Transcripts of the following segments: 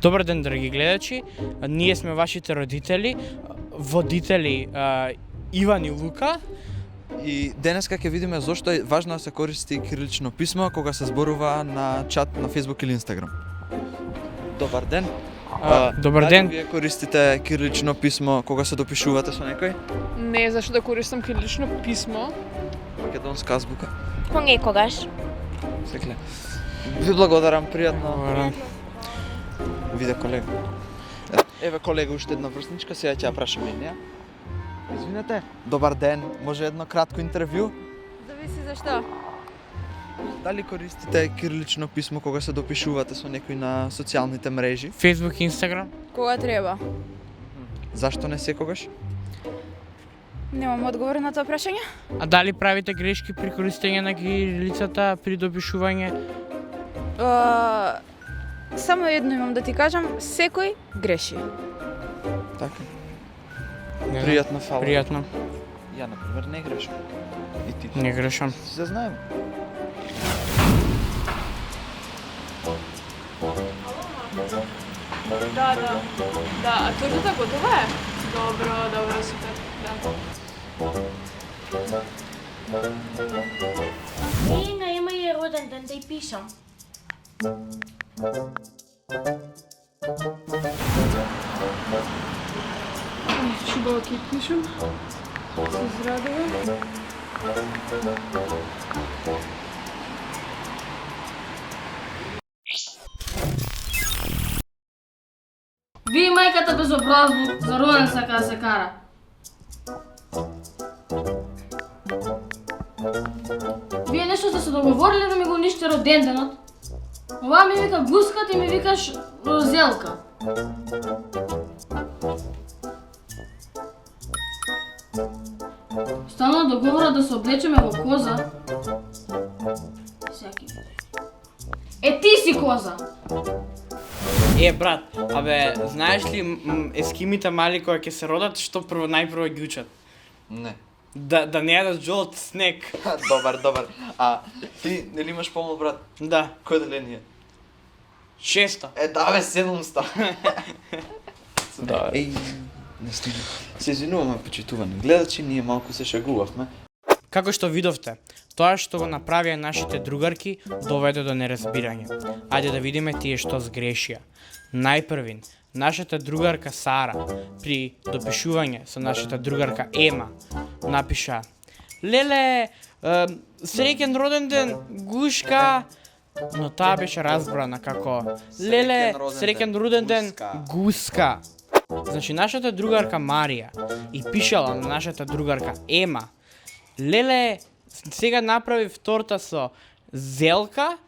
Добар ден, драги гледачи. Ние сме вашите родители, водители Иван и Лука. И денеска ќе видиме зошто е важно да се користи кирилично писмо кога се зборува на чат на Facebook или Instagram. Добар ден. Добар ден. Дали вие користите кирилично писмо кога се допишувате со некој? Не, зашто да користам кирилично писмо? Македонска азбука. Понекогаш. Секле. Ви благодарам, пријатно. Виде колега. Еве колега, уште една врсничка, сега ќе ја прашам и неа. Извинете, добар ден, може едно кратко интервју? Зависи зашто. Дали користите кирилично писмо кога се допишувате со некој на социјалните мрежи? Facebook, Instagram. Кога треба? Зашто не секогаш? Немам одговор на тоа прашање. А дали правите грешки при користење на кирилицата при допишување? Само едно имам да ти кажам, секој греши. Така. Не, Пријатно, фала. Пријатно. Ја, например, не грешам. И ти? Не грешам. Се знаем. Да, а тортата готова е? Добро, супер, да. И на има и роден ден да й пишам. Хубаво ќе пишам. Се израдува. Ви мајката безобразно, за роден сака да се кара. Вие нешто сте се договорили да ми го униште роденденот. Ова ми вика гуска, ти ми викаш розелка. Стана договора да се облечеме во коза. Секи. Е, ти си коза! Брат, знаеш ли ескимите мали кога ќе се родат, што најпрво ги учат? Не. Да не јадат жолт снег. Добар. А ти нели имаш помал брат? Да. Кој деление? 600. Да бе, 700. Да. Еј, не стига. Се извинуваме, почитувани гледачи, ние малку се шегувавме. Како што видовте, тоа што го направија нашите другарки доведе до неразбирање. Ајде да видиме тие што сгрешија. Најпрвин, нашата другарка Сара при допишување со нашата другарка Ема напиша: "Леле, среќен роден ден, гушка." Но таа беше разбрана како: "Леле, среќен роден ден, гуска." Значи нашата другарка Марија и пишала на нашата другарка Ема: "Леле, сега направив торта со зелка,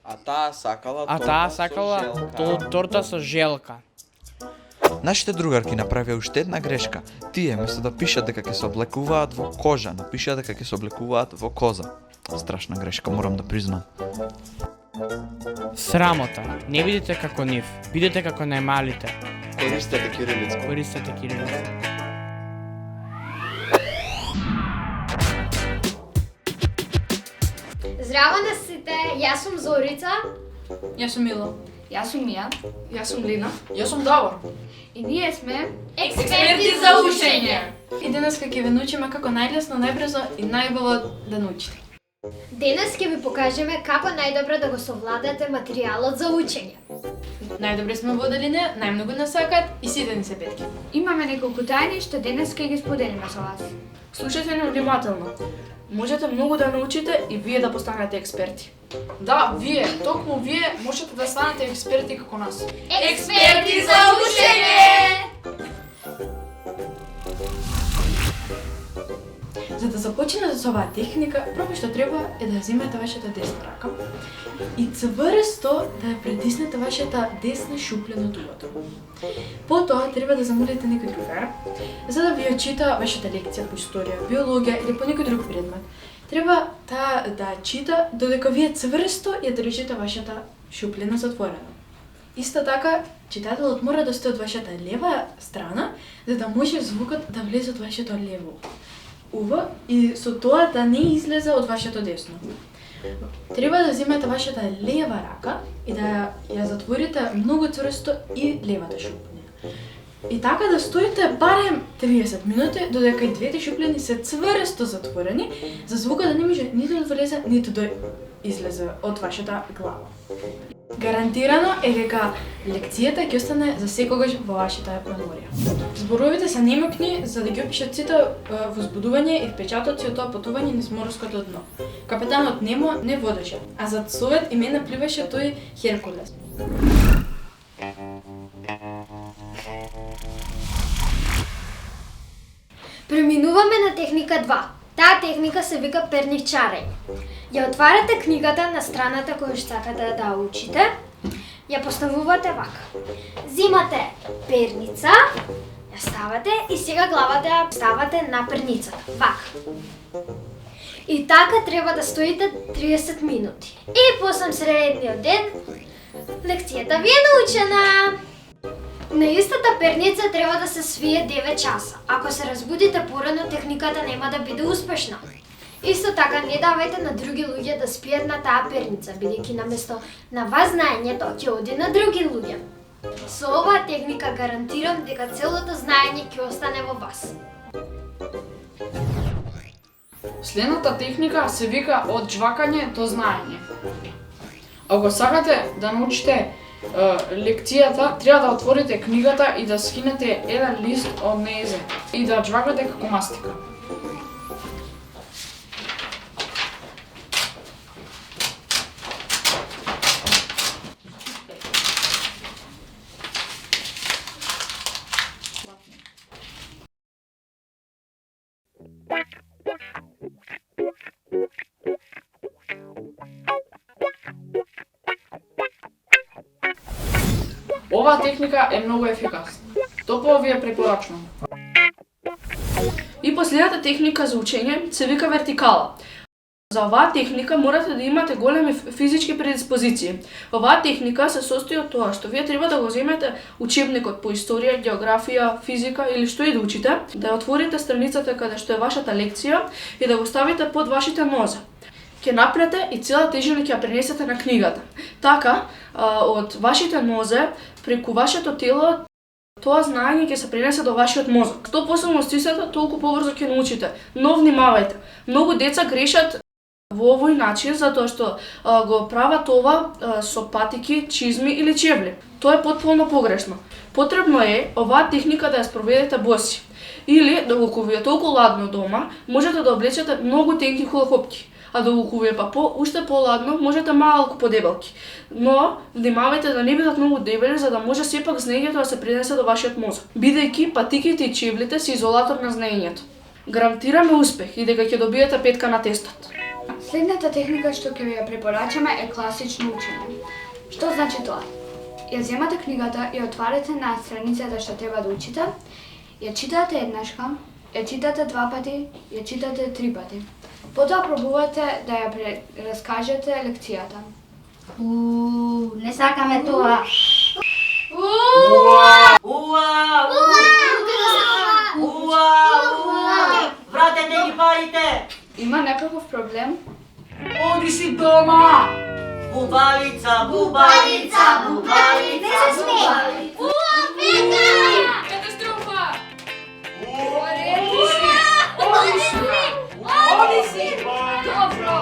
А таа сакала торта со желка." Нашите другарки направија уште една грешка. Тие, место да пишат дека ќе се облекуваат во кожа, напишаа дека ќе се облекуваат во коза. Страшна грешка, морам да признам. Срамота. Не бидете како нив, бидете како најмалите. Користете кирилица. Користете кирилица. Здраво на сите, јас сум Зорица. Јас сум Мила. Јас сум Мија. Јас сум Лина. Јас сум Давор. И ние сме Експерти за учење. И денеска ќе ви научиме како најлесно, најбрзо и најубаво да научите. Денес ќе ви покажеме како најдобро да го совладате материјалот за учење. Најдобре сме во оделина, најмногу не сакат и сите ни се петки. Имаме неколку тајни што денес ќе ги споделиме со вас. Слушајте ни внимателно. можете многу да научите и вие да постанете експерти. Да, вие, токму вие можете да станете експерти како нас. Експерти за учење! За да започнете со оваа техника, прво што треба е да земете вашата десна рака и цврсто да ја притиснете вашата десна шупля на тубото. Потоа треба да замолите некој другар за да ви ја чита вашата лекција по историја, биологија или по некој друг предмет. Треба да чита додека вие цврсто ја држите вашата шуплина затворена. Исто така, читателот мора да стои од вашата лева страна за да може звукот да влезе од вашето лево уво и со тоа да не излезе од вашето десно. Треба да земете вашата лева рака и да ја затворите многу цврсто и левата шупля. И така да стоите барем 30 минути додека и двете шуплини се цврсто затворени, за звукот да не може ниту да влезе, ниту да излезе од вашата глава. Гарантирано е дека лекцијата ќе остане за секогаш во вашата меморија. Зборовите се немокни за да ги опишат сите возбудување и впечатоци од тоа патување низ морското дно. Капетанот Немо не водеше, а зад совет имена пливаше тој Херкулес. Преминуваме на техника 2. Таа техника се вика перничарење. Ја отварате книгата на страната која што сакате да учите, ја поставувате вака. Зимате перница, ја ставате и сега главата ја ставате на перницата, вака. И така треба да стоите 30 минути. И после средниот ден, лекцијата ви е научена. На истата перница треба да се свие 9 часа. Ако се разбудите порано, техниката нема да биде успешна. Исто така, не давајте на други луѓе да спијат на таа перница, бидејќи наместо на вас знаењето ќе оди на други луѓе. Со оваа техника гарантирам дека целото знаење ќе остане во вас. Следната техника се вика од жвакање до знаење. Ако сакате да научите лекцијата, треба да отворите книгата и да скинете еден лист од нејзе и да жвакате како мастика. Оваа техника е многу ефикасна. Топло ви ја препорачувам. И последната техника за учење се вика вертикала. За оваа техника морате да имате големи физички предиспозиции. Оваа техника се состои од тоа што вие треба да го земете учебникот по историја, географија, физика или што и да учите, да ја отворите страницата каде што е вашата лекција и да го ставите под вашите нозе. Ќе напрете и цела тежина ќе ја пренесете на книгата. Така, од вашите нозе, преку вашето тело, тоа знаење ќе се пренесе до вашиот мозок. Што посебно стиснете, толку побрзо ќе научите. Но внимавајте, многу деца грешат во овој начин затоа што го прават ова со патики, чизми или чевли. Тоа е потполно погрешно. Потребно е оваа техника да ја спроведете боси. Или, доколку ви е толку ладно дома, можете да облечете многу тенки хулахопки. А доколку ви е па уште поладно, можете малку подебелки. Но внимавајте да не бидат многу дебели за да може сепак знаењето да се пренесе до вашиот мозок. Бидејќи патиките и чевлите се изолатор на знаењето. Гарантираме успех и дека ќе добиете 5 на тестот. Следната техника што ќе ви ја препорачаме е класично учење. Што значи тоа? Ја земате книгата и отварате на страницата што треба да учите, ја читате еднашка, ја читате 2 пати, ја читате 3 пати. Потоа пробувате да ја раскажете лекцијата. Не сакаме тоа. Вратете ги парите! Има некаков проблем? Оди си дома! Бубалица, бубалица, бубалица, Не се смеј! Пека! Катастрофа! Оди си! Добро!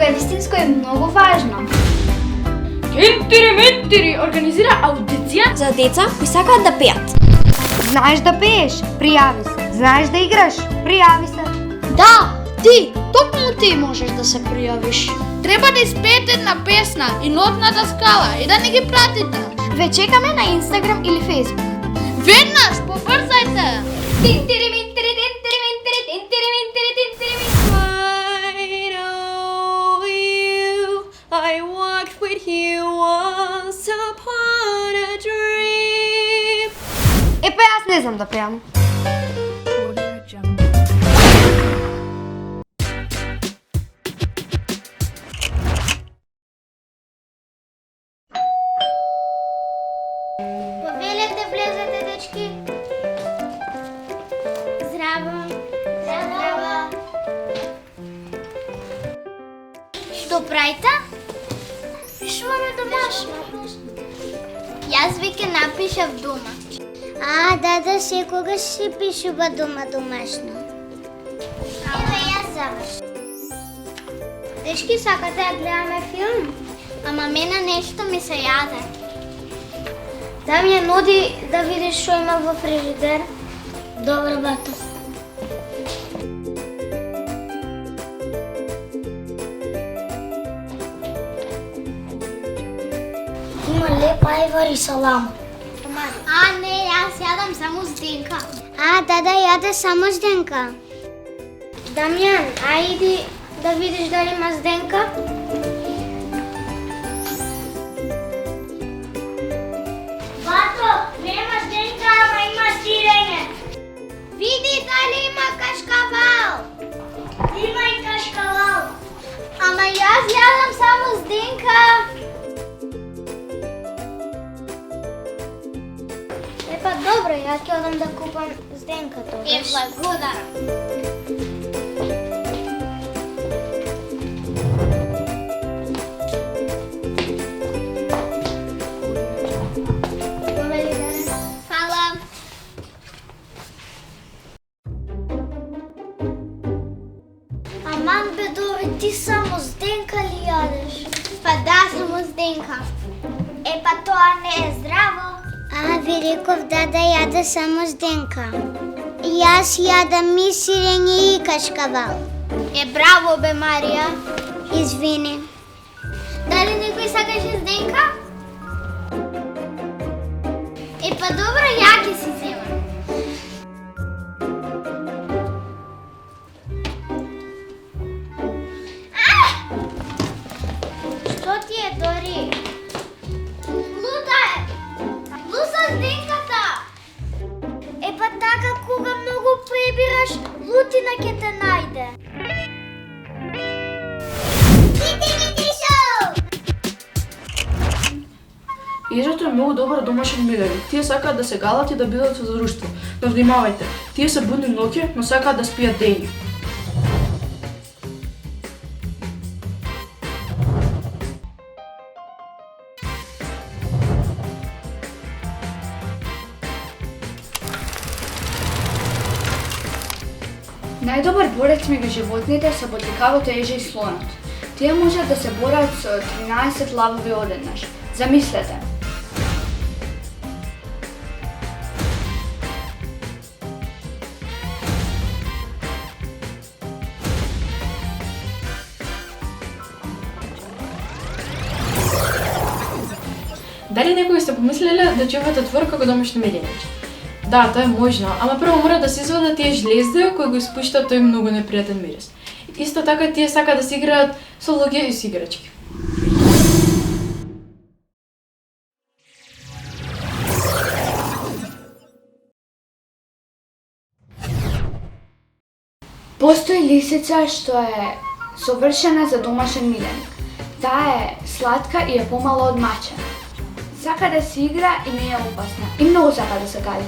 е вистинско и многу важно. Кентири организира аудиција За деца кои сакаат да пеат. Знаеш да пееш? Пријави се. Знаеш да играш? Пријави се. Да, ти, токму ти можеш да се пријавиш. треба да испеете една песна и нотната скала и да не ги пратите. Ве чекаме на Инстаграм или Фейсбук. Веднаш, побрзајте! I walked with you once upon a dream. Епа јас не знам да пеам. Повелете, влезете, дечки. Здраво. Здраво. Што правите? Пишуваме домашно. Јас ви ке напишав дома. Да, секогаш си пишува дома домашно. Еве јас заврши. Дечки, сакате да гледаме филм? Ама мене нешто ми се јаде. Да ми ја нуди да видиш што има во фрижидер. Добро, бато. Има леп ајвар и салам. Не, јас јадам само зденка. Да, јаде само зденка. Дамјан, ајди да видиш дали има зденка. Бато, нема зденка, ама има сирење. Види дали има кашкавал. Има и кашкавал. Ама јас јадам само зденка. Епа добро, јас ќе одам да купам зденка тогаш. Благодарам. Фала. Аман бедови, ти само зденка ли јадеш? Па да, само зденка. Епа тоа не е здраво. Ви реков да јаде само зденка. Јас јадам и сирење и кашкавал. Браво бе, Марија. Извини. Дали некој сакаше зденка? Епа добро, ја ќе си земам. Што ти е, Дори? Луда е! Луса зденката! Епа така, кога многу пребираш, лутина ќе те најде. Ежето е многу добар домашен миленик. Тие сакаат да се галат и да бидат со друштво. Но внимавајте, тие се будни ноќе, но сакаат да спијат дењи. Најдобар борец меѓу животните се ботликавото еже и слонот. Тие можат да се борат со 13 лавови одеднаш. Замислете. Дали некои сте помислиле да чувате твор како домашно милениќе? Да, тоа е можно, ама прво мора да се извадат тие жлезде кои го испуштаат тој многу непријатен мирис. Исто така тие сакаат да се играат со луѓе и со играчки. Постои лисица што е совршена за домашен миленик. Таа е сладка и е помала од мача. Сака да се игра и не е опасна. И многу сака да се гали.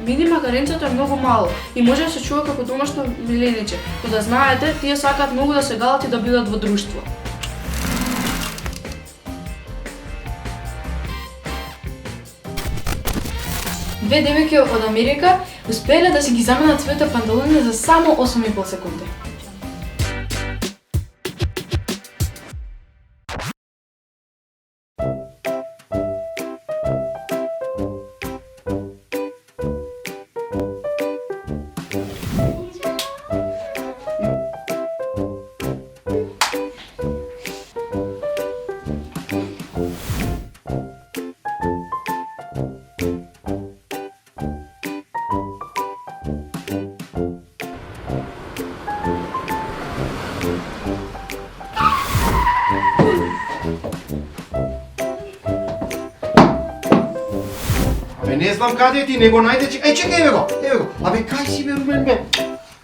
Мини магаренцето е многу мало и може да се чува како домашно милениќе, но да знаете, тие сакаат многу да се галат и да бидат во друштво. две девојки од Америка успееле да си ги заменат своите панталони за само 8,5 секунди. Не знам каде е ти, не го најде че... Чекај, еве го. Абе, кај си бе, Румен, бе?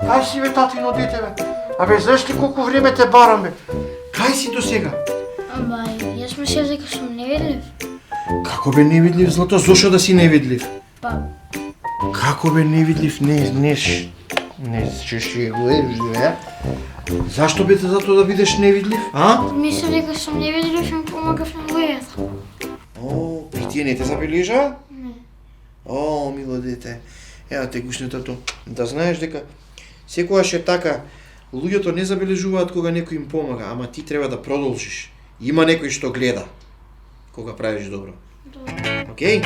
Кај си бе, татино дете, бе? Абе, знаеш ли колку време те барам, бе? Кај си до сега? Ама, јас мислев дека сум невидлив. Како бе невидлив, Злато? Зошо да си невидлив? Па, Како бе невидлив? Не шеше го е? Зашто бе затоа да бидеш невидлив, а? мислев дека сум невидлив и ми помагав на луѓето. О, и тие не те забележа? Не. О, мило дете. Ева те гушнетото. Да знаеш дека секогаш е така. Луѓето не забележуваат кога некој им помага, ама ти треба да продолжиш. Има некој што гледа кога правиш добро. Океј?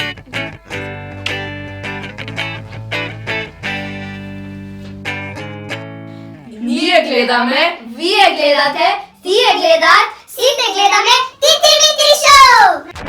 Ние гледаме. Вие гледате, тие гледат, сите гледаме Тити Мити Шоу!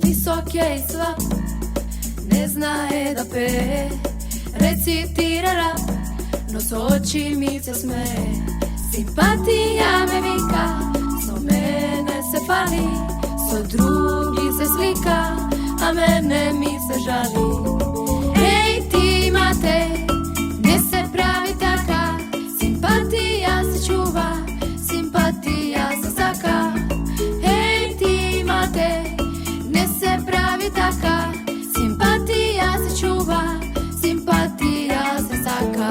Висок е и слаб, не знае да пее, рецитира рап, но со очи ми се смее. Симпатија ме вика, со мене се фали, со други се слика, а мене ми се жали. Еј ти мате, не се прави така, симпатија се чува, симпатија се сака. Еј ти мате, не се прави така, симпатија се чува, симпатија се сака.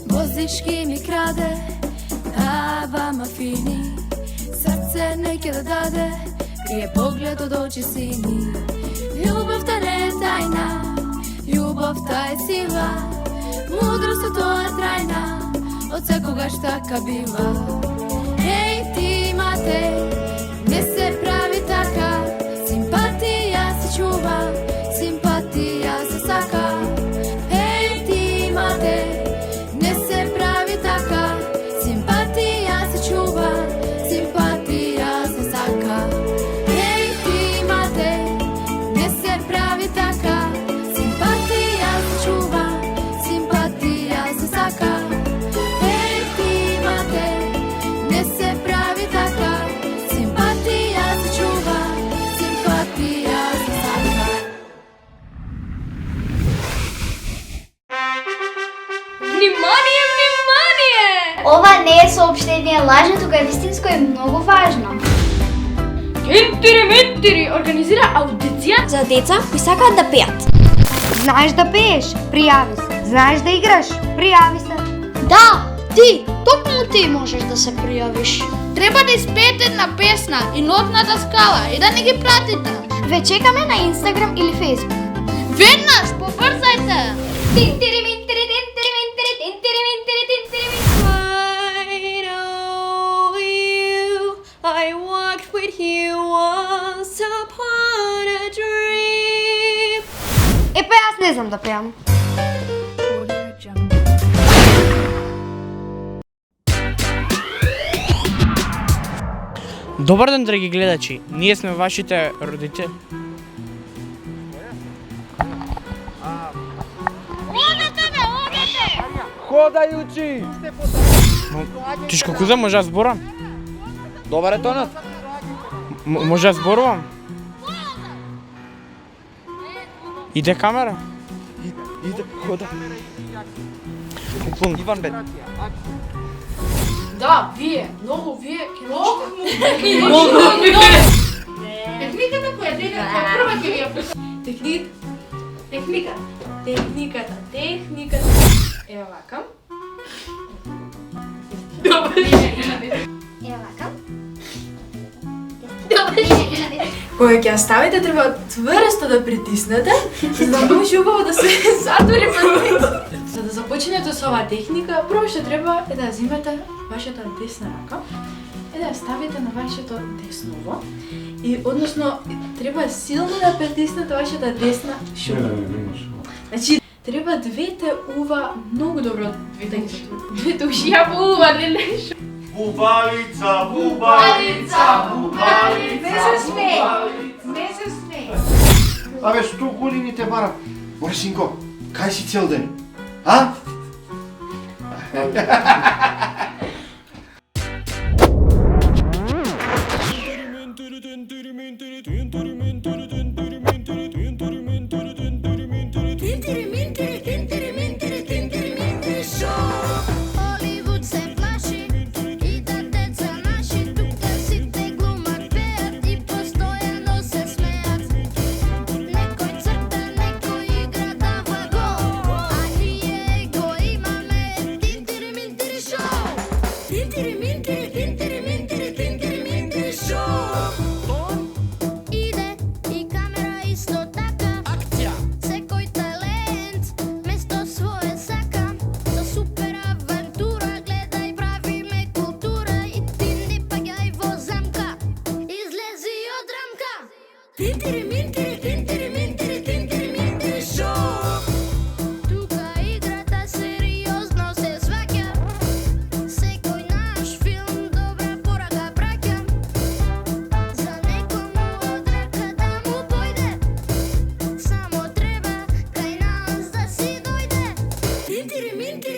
Возички ми краде, дава мафини, срце неќе да даде, крие поглед од очи сини. Љубовта не е тајна, љубовта е сила, мудростта е трајна, од секогаш така бива. Еј ти мате, не се прави така, симпатија се чува, симпатија се сака. Еј ти мате, не се прави така, симпатија се чува, симпатија се сака. Еј ти мате, не се прави така, симпатија се чува, симпатија се сака. Еј ти мате, не се прави така, симпатија се чува, симпатија се сака. Внимание, внимание! Ова не е соопштение лажно, тука е вистинско и многу важно. Кентири, организира аудиција За деца кои сакаат да пеат. Знаеш да пееш? Пријави се. Знаеш да играш? Пријави се. Да, ти, токму ти можеш да се пријавиш. треба да испеете една песна и нотната скала и да не ги пратите. Ве чекаме на Инстаграм или Фейсбук. Веднаш, побрзајте! Тинтири минтири, тинтири минтири, тинтири минтири, тинтири минтири. I know you, I walked with you once upon a dream. Епа јас не знам да пеам. Добар ден, драги гледачи. Ние сме вашите родители. Ходај учи! Тишко куза, може да зборам? Добар е тонот. Може да зборувам? Иде камера? Иде, хода. Уплън. Иван бе. Да, вие, многу вие ќе научите. Многу Техниката која треба прва ќе ви ја техниката. Ева вака. Ева вака. Кога ќе ја ставите, треба тврсто да притиснете, за да може убаво да се затвори пазите. За да започнете со оваа техника, прво што треба е да земете вашата десна рака и да ја ставите на вашето десново. И односно треба силно да притиснете вашата десна шуба. Значи треба двете ува многу добро двете уши ја по ува, леле. Бубалица, бубалица, бубалица. Не се смеј. Абе, 100 години те барам. Море, синко, кај си цел ден? А? Холивуд се плаши и да деца наши тука сите глумат, пеат и постојано се смеат. Некој црта, некој игра дава гол, а ние го имаме Тинтири Минтири шоу. Тинтири Минтири, Тинтири Минтири, Тинтири Минтири шоу. Иде и камера исто така. Акција. Секој талент место своје сака. Со супер авантура гледај, правиме култура и ти не паѓај во замка. Излези од рамка. Тинтири Минтири, Тинтири Минтири, Тинтири Минтири шоу. Тука играта сериозно се сваќа. Секој наш филм добра порака праќа. За некому од рака да му појде, само треба кај нас да си дојде. Тинтири Минтири,